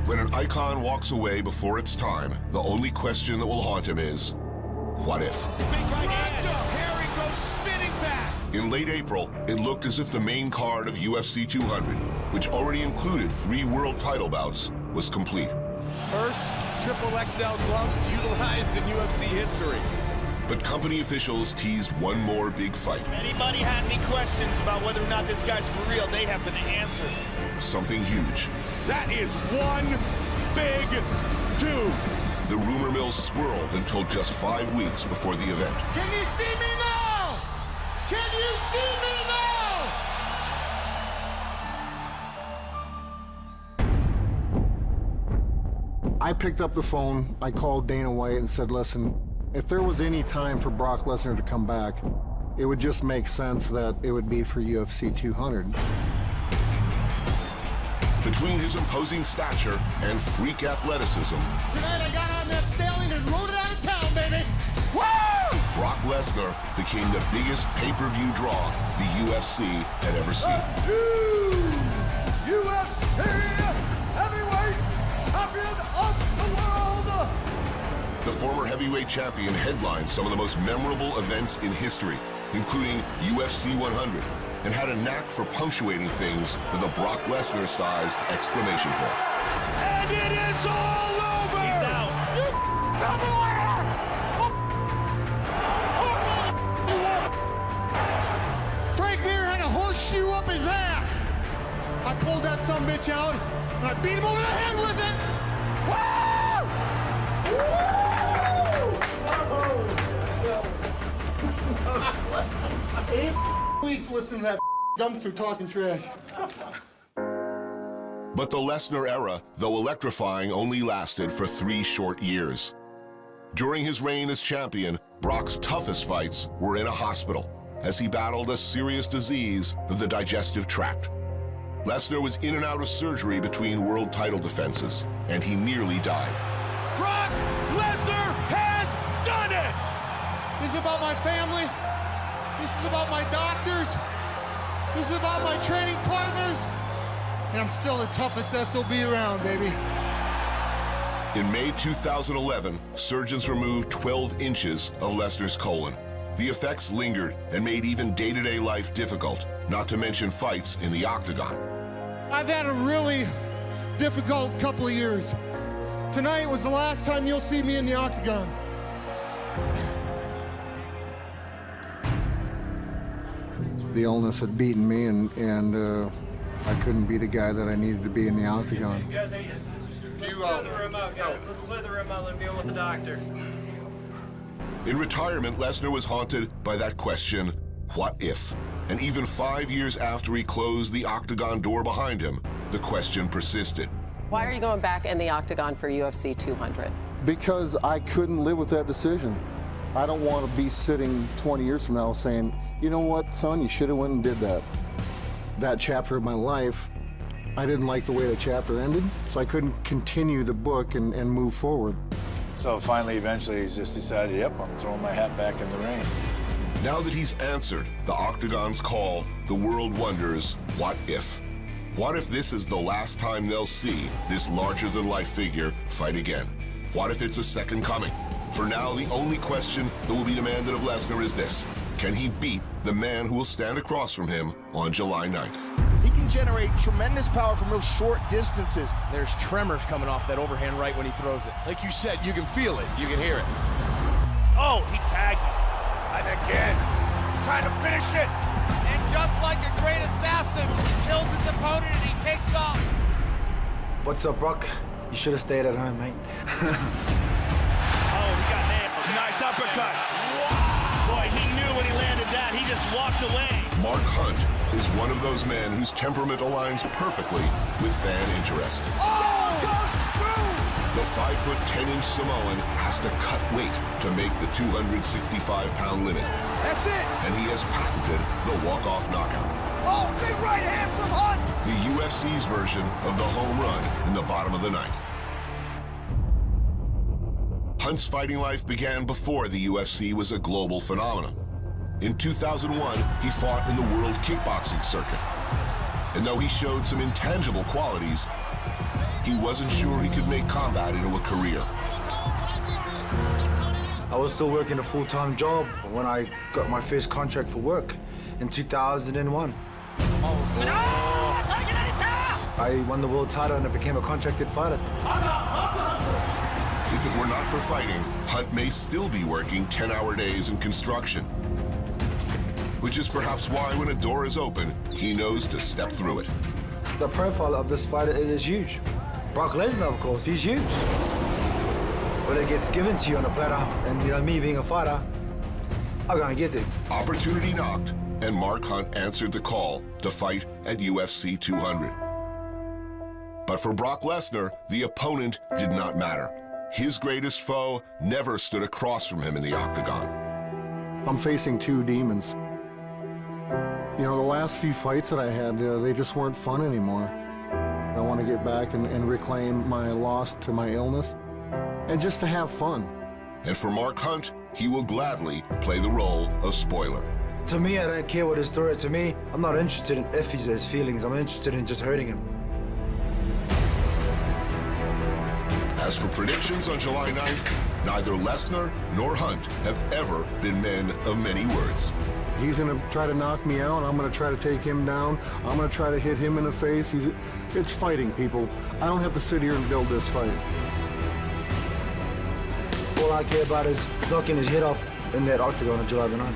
When an icon walks away before its time, the only question that will haunt him is, what if? Harry goes spinning back. In late April, it looked as if the main card of UFC 200, which already included 3 world title bouts, was complete. First triple XL gloves utilized in UFC history. But company officials teased one more big fight. If anybody had any questions about whether or not this guy's for real, they have been answered. Something huge. That is one big dude. The rumor mill swirled until just 5 weeks before the event. Can you see me now? Can you see me now? I picked up the phone, I called Dana White and said, listen, if there was any time for Brock Lesnar to come back, it would just make sense that it would be for UFC 200. Between his imposing stature and freak athleticism, Tonight I got on that sailing and rode it out of town, baby! Woo! Brock Lesnar became the biggest pay-per-view draw the UFC had ever seen. UFC Heavyweight Champion of the World! The former heavyweight champion headlined some of the most memorable events in history, including UFC 100, and had a knack for punctuating things with a Brock Lesnar-sized exclamation point. And it is all over! He's out. Frank Mir had a horseshoe up his ass! I pulled that sumbitch out, and I beat him over the head with it! Woo! 8 weeks listening to that dumpster talking trash. But the Lesnar era, though electrifying, only lasted for 3 short years. During his reign as champion, Brock's toughest fights were in a hospital as he battled a serious disease of the digestive tract. Lesnar was in and out of surgery between world title defenses, and he nearly died. Brock Lesnar has done it! This is about my family. This is about my doctors. This is about my training partners. And I'm still the toughest SOB around, baby. In May 2011, surgeons removed 12 inches of Lesnar's colon. The effects lingered and made even day-to-day life difficult, not to mention fights in the octagon. I've had a really difficult couple of years. Tonight was the last time you'll see me in the octagon. The illness had beaten me, and I couldn't be the guy that I needed to be in the octagon. Guys, let's clear the room out, guys. Let's clear the room out and deal with the doctor. In retirement, Lesnar was haunted by that question, what if? And even 5 years after he closed the octagon door behind him, the question persisted. Why are you going back in the octagon for UFC 200? Because I couldn't live with that decision. I don't want to be sitting 20 years from now saying, you know what, son, you should have went and did that. That chapter of my life, I didn't like the way the chapter ended, so I couldn't continue the book and move forward. So finally, eventually, he's just decided, yep, I'm throwing my hat back in the ring. Now that he's answered the octagon's call, the world wonders, what if? What if this is the last time they'll see this larger-than-life figure fight again? What if it's a second coming? For now, the only question that will be demanded of Lesnar is this: can he beat the man who will stand across from him on July 9th? He can generate tremendous power from real short distances. There's tremors coming off that overhand right when he throws it. Like you said, you can feel it, you can hear it. Oh, he tagged him. And again, trying to finish it. And just like a great assassin, kills his opponent and he takes off. What's up, Brock? You should have stayed at home, mate. Oh, he got nailed. Nice uppercut. Boy, he knew when he landed that. He just walked away. Mark Hunt is one of those men whose temperament aligns perfectly with fan interest. Oh! Goes through! The 5'10" Samoan has to cut weight to make the 265-pound limit. That's it. And he has patented the walk-off knockout. Oh, big right hand from Hunt! The UFC's version of the home run in the bottom of the 9th. Hunt's fighting life began before the UFC was a global phenomenon. In 2001, he fought in the world kickboxing circuit. And though he showed some intangible qualities, he wasn't sure he could make combat into a career. I was still working a full-time job when I got my first contract for work in 2001. I won the world title and I became a contracted fighter. If it were not for fighting, Hunt may still be working 10-hour days in construction. Which is perhaps why when a door is open, he knows to step through it. The profile of this fighter is huge. Brok Linser, of course, he's huge. When it gets given to you on a platter, and you know, me being a fighter, I'm gonna get it. Opportunity knocked, and Mark Hunt answered the call to fight at UFC 200. But for Brock Lesnar, the opponent did not matter. His greatest foe never stood across from him in the octagon. I'm facing two demons. You know, the last few fights that I had, they just weren't fun anymore. I want to get back and reclaim my loss to my illness and just to have fun. And for Mark Hunt, he will gladly play the role of spoiler. To me, I don't care what his story is. To me, I'm not interested in if he has feelings. I'm interested in just hurting him. As for predictions on July 9th, neither Lesnar nor Hunt have ever been men of many words. He's going to try to knock me out. I'm going to try to take him down. I'm going to try to hit him in the face. It's fighting, people. I don't have to sit here and build this fight. All I care about is knocking his head off in that octagon on July the 9th.